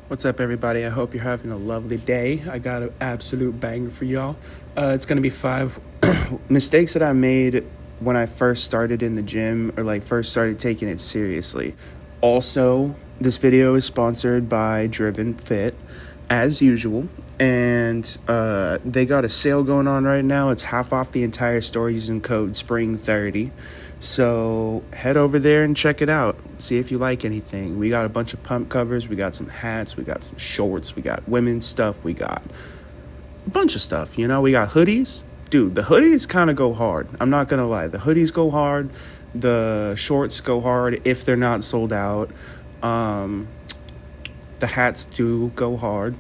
What's up, everybody? I hope you're having a lovely day. I got an absolute banger for y'all. It's going to be 5 mistakes that I made when I first started in the gym or first started taking it seriously. Also, this video is sponsored by Driven Fit, as usual. And they got a sale going on right now. It's half off the entire store using code SPRING30. So head over there and check it out. See if you like anything. We got a bunch of pump covers. We got some hats. We got some shorts. We got women's stuff. We got a bunch of stuff. We got hoodies. Dude, the hoodies kind of go hard. I'm not going to lie. The hoodies go hard. The shorts go hard if they're not sold out. The hats do go hard,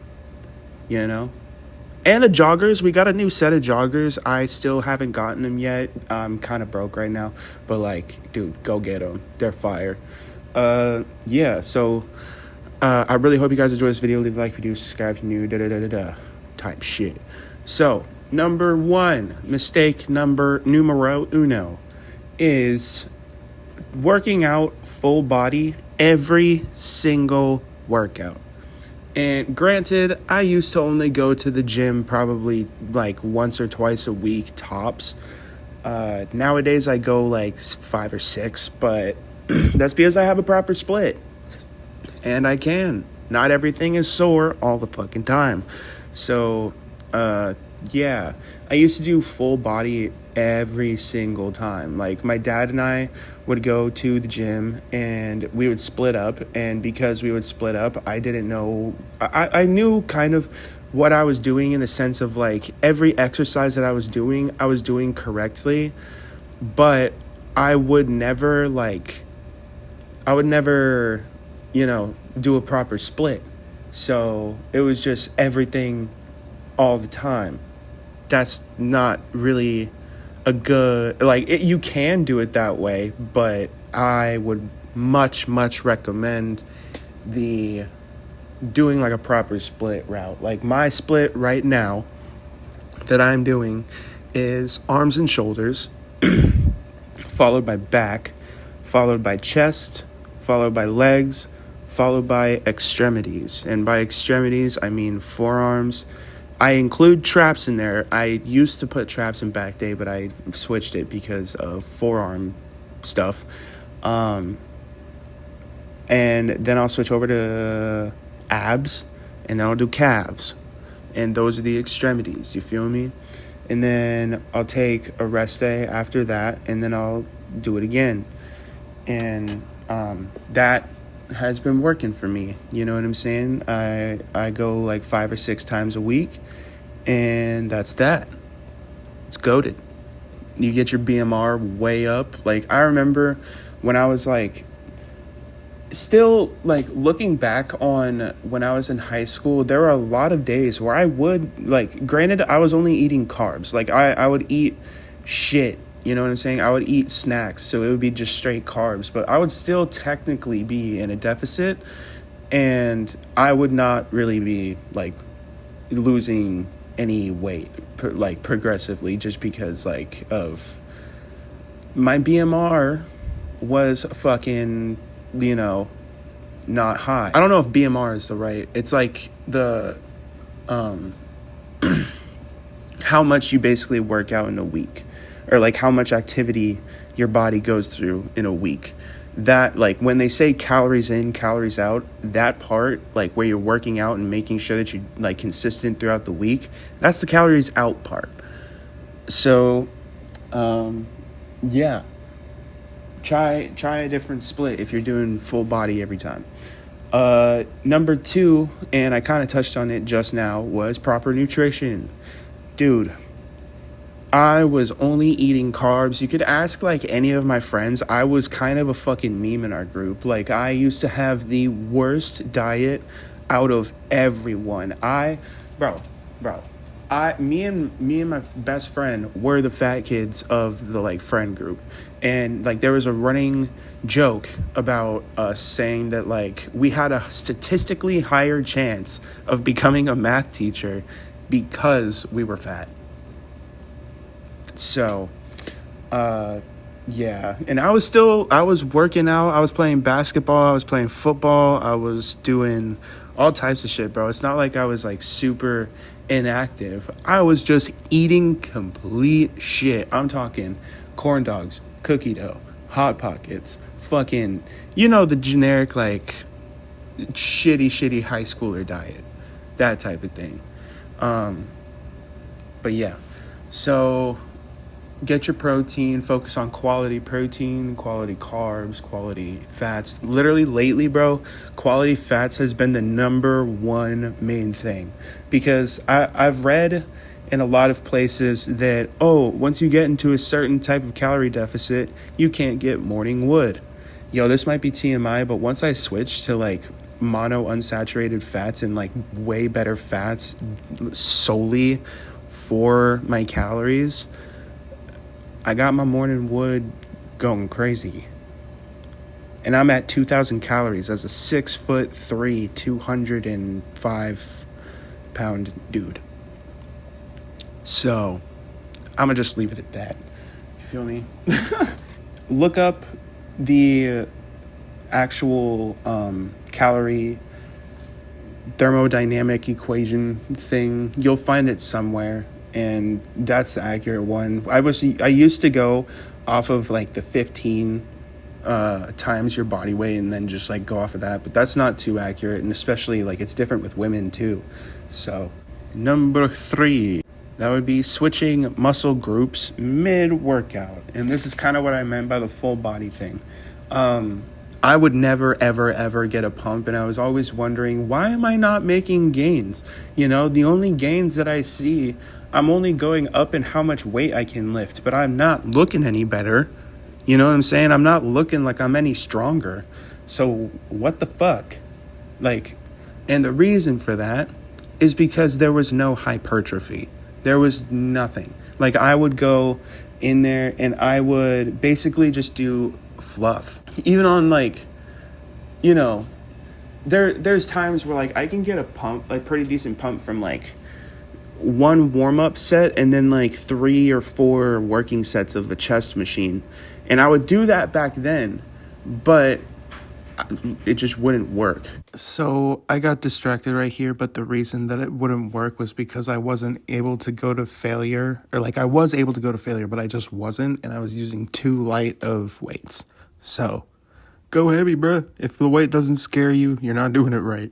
And the joggers, we got a new set of joggers. I still haven't gotten them yet. I'm kind of broke right now. But, dude, go get them. They're fire. So I really hope you guys enjoy this video. Leave a like if you do, subscribe if you're new, type shit. So, number 1, mistake numero uno is working out full body every single workout. And granted, I used to only go to the gym probably once or twice a week tops. Nowadays I go 5 or 6, but that's because I have a proper split. And I can. Not everything is sore all the fucking time. So, yeah. I used to do full body every single time. My dad and I would go to the gym and we would split up, and because we would split up, I didn't know, I knew kind of what I was doing in the sense of every exercise that I was doing correctly, but I would never do a proper split. So it was just everything all the time. That's not really a good, you can do it that way, but I would much recommend doing a proper split route. My split right now that I'm doing is arms and shoulders, followed by back, followed by chest, followed by legs, followed by extremities. And by extremities, I mean forearms. I include traps in there. I used to put traps in back day, but I switched it because of forearm stuff. And then I'll switch over to abs, and then I'll do calves. And those are the extremities, you feel me? And then I'll take a rest day after that, and then I'll do it again. And that has been working for me, you know what I'm saying? I go 5 or 6 times a week, and that's that. It's goated. You get your BMR way up. I remember when I was still looking back on when I was in high school, there were a lot of days where I would granted I was only eating carbs. I would eat shit. You know what I'm saying? I would eat snacks, so it would be just straight carbs. But I would still technically be in a deficit, and I would not really be, losing any weight, progressively, just because, of my BMR was fucking, not high. I don't know if BMR is the right. It's the, how much you basically work out in a week. Or how much activity your body goes through in a week. That when they say calories in, calories out, that part where you're working out and making sure that you're consistent throughout the week, that's the calories out part. So yeah, try a different split if you're doing full body every time. Number 2, and I kind of touched on it just now, was proper nutrition. Dude, I was only eating carbs. You could ask any of my friends. I was kind of a fucking meme in our group. I used to have the worst diet out of everyone. Me and my best friend were the fat kids of the friend group. And there was a running joke about us saying that we had a statistically higher chance of becoming a math teacher because we were fat. So, yeah. And I was working out. I was playing basketball. I was playing football. I was doing all types of shit, bro. It's not like I was like super inactive. I was just eating complete shit. I'm talking corn dogs, cookie dough, hot pockets, fucking, the generic like shitty high schooler diet, that type of thing. But yeah, so get your protein, focus on quality protein, quality carbs, quality fats. Literally lately, bro, quality fats has been the number one main thing, because I've read in a lot of places that, once you get into a certain type of calorie deficit, you can't get morning wood. This might be TMI, but once I switched to like mono unsaturated fats and like way better fats solely for my calories, I got my morning wood going crazy. And I'm at 2,000 calories as a 6'3", 205-pound dude. So I'm gonna just leave it at that. You feel me? Look up the actual calorie thermodynamic equation thing. You'll find it somewhere, and that's the accurate one. I used to go off of like the 15 times your body weight and then just like go off of that, but that's not too accurate, and especially like it's different with women too. So number 3, that would be switching muscle groups mid-workout. And this is kind of what I meant by the full body thing. I would never, ever, ever get a pump, and I was always wondering, why am I not making gains? The only gains that I see, I'm only going up in how much weight I can lift, but I'm not looking any better. You know what I'm saying? I'm not looking like I'm any stronger. So what the fuck? And the reason for that is because there was no hypertrophy. There was nothing. I would go in there and I would basically just do fluff. Even on there's times where I can get a pump, pretty decent pump from one warm-up set and then 3 or 4 working sets of a chest machine. And I would do that back then, but it just wouldn't work. So I got distracted right here, but the reason that it wouldn't work was because I wasn't able to go to failure, or I was able to go to failure, but I just wasn't, and I was using too light of weights. So go heavy, bruh. If the weight doesn't scare you, you're not doing it right.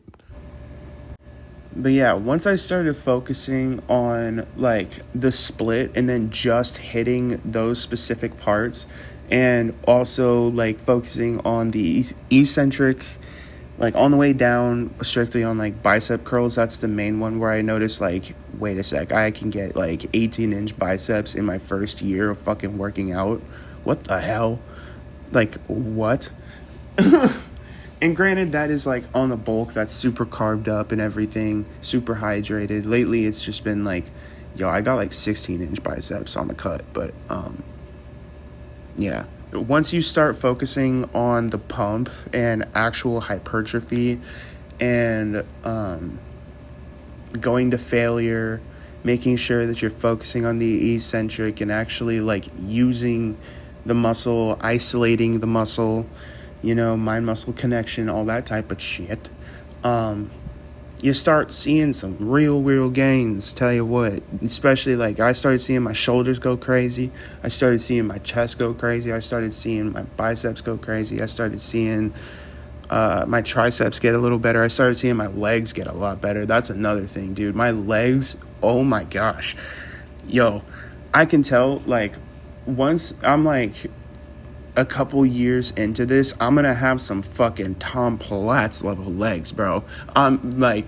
But yeah, once I started focusing on the split and then just hitting those specific parts, and also focusing on the eccentric, on the way down strictly on bicep curls, that's the main one where I noticed wait a sec, I can get 18-inch biceps in my first year of fucking working out. What the hell? What? And granted, that is on the bulk, that's super carved up and everything, super hydrated. Lately it's just been I got 16-inch biceps on the cut. But yeah, once you start focusing on the pump and actual hypertrophy and going to failure, making sure that you're focusing on the eccentric and actually using the muscle, isolating the muscle, mind-muscle connection, all that type of shit, you start seeing some real gains. Tell you what, especially I started seeing my shoulders go crazy. I started seeing my chest go crazy. I started seeing my biceps go crazy. I started seeing my triceps get a little better. I started seeing my legs get a lot better. That's another thing, dude. My legs, oh my gosh. Yo, I can tell, once I'm a couple years into this, I'm gonna have some fucking Tom Platz level legs, bro. I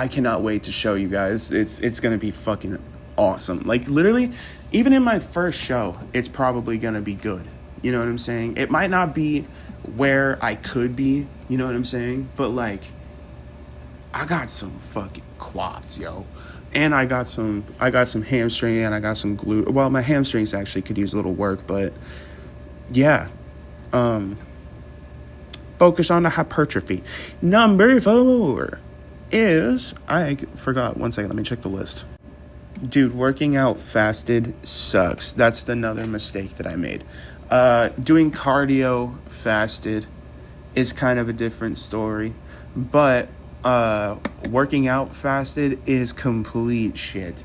cannot wait to show you guys. It's gonna be fucking awesome. Literally, even in my first show, it's probably gonna be good. You know what I'm saying? It might not be where I could be, you know what I'm saying? But I got some fucking quads, yo. And I got some hamstring, and I got some glute. Well, my hamstrings actually could use a little work, but yeah, focus on the hypertrophy. Number 4 is, I forgot, one second, let me check the list. Dude, working out fasted sucks. That's another mistake that I made. Doing cardio fasted is kind of a different story, but working out fasted is complete shit.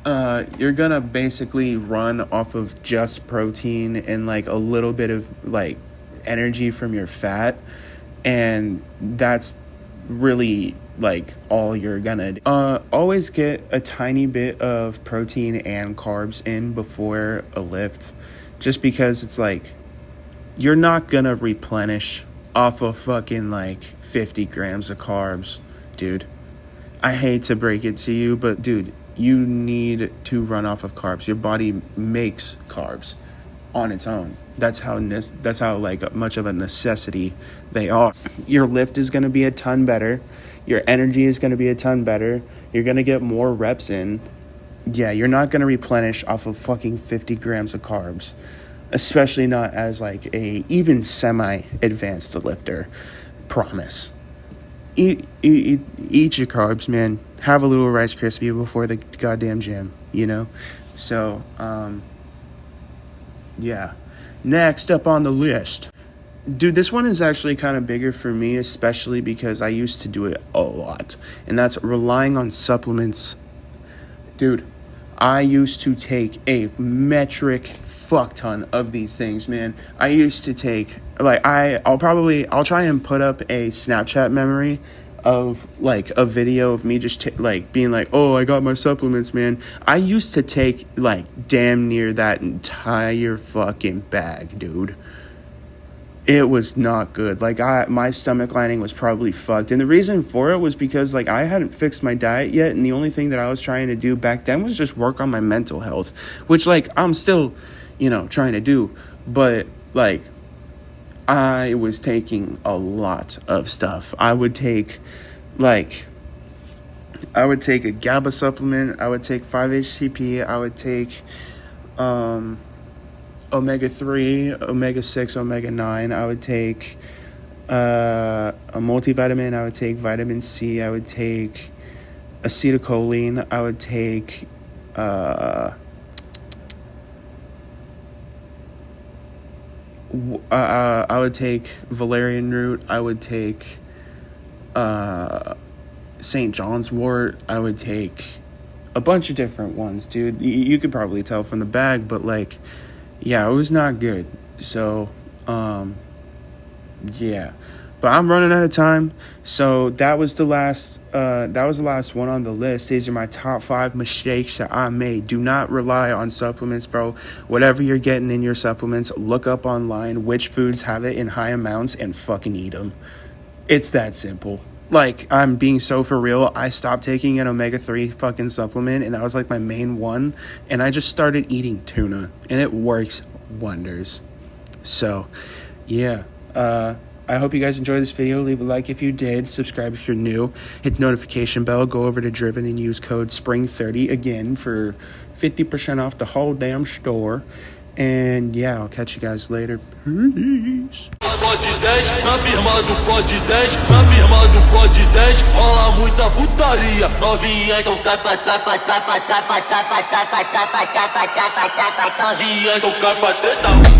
You're gonna basically run off of just protein and like a little bit of like energy from your fat, and that's really like all you're gonna do. Always get a tiny bit of protein and carbs in before a lift, just because it's like you're not gonna replenish off of fucking like 50 grams of carbs, dude. I hate to break it to you, but dude, you need to run off of carbs. Your body makes carbs on its own. That's how like much of a necessity they are. Your lift is going to be a ton better. Your energy is going to be a ton better. You're going to get more reps in. Yeah, you're not going to replenish off of fucking 50 grams of carbs, especially not as like a even semi-advanced lifter. Promise. Eat your carbs, man. Have a little Rice Krispie before the goddamn gym, you know? So, yeah. Next up on the list. Dude, this one is actually kind of bigger for me, especially because I used to do it a lot. And that's relying on supplements. Dude, I used to take a metric fuck ton of these things, man. I used to take, like, I'll try and put up a Snapchat memory of like a video of me just like being like, oh, I got my supplements, man. I used to take like damn near that entire fucking bag, dude. It was not good. Like my stomach lining was probably fucked. And the reason for it was because like I hadn't fixed my diet yet. And the only thing that I was trying to do back then was just work on my mental health, which like I'm still, trying to do. But like I was taking a lot of stuff. I would take a GABA supplement. I would take 5-HTP. I would take omega-3, omega-6, omega-9. I would take a multivitamin. I would take vitamin C. I would take acetylcholine. I would take I would take valerian root. I would take St. John's wort. I would take a bunch of different ones, dude. You could probably tell from the bag, but like, yeah, it was not good. So, yeah. But I'm running out of time, so that was the last one on the list. These are my top 5 mistakes that I made. Do not rely on supplements, bro. Whatever you're getting in your supplements, look up online which foods have it in high amounts and fucking eat them. It's that simple. Like, I'm being so for real. I stopped taking an omega-3 fucking supplement, and that was like my main one, and I just started eating tuna, and it works wonders. So, yeah. I hope you guys enjoyed this video. Leave a like if you did. Subscribe if you're new. Hit the notification bell. Go over to Driven and use code SPRING30 again for 50% off the whole damn store. And yeah, I'll catch you guys later. Peace. Pode 10, na firma do pode 10, na firma do pode 10, rola muita putaria, novinha então capa, capa, capa, capa, capa, capa, capa, capa, capa, capa, novinha então capa, treta.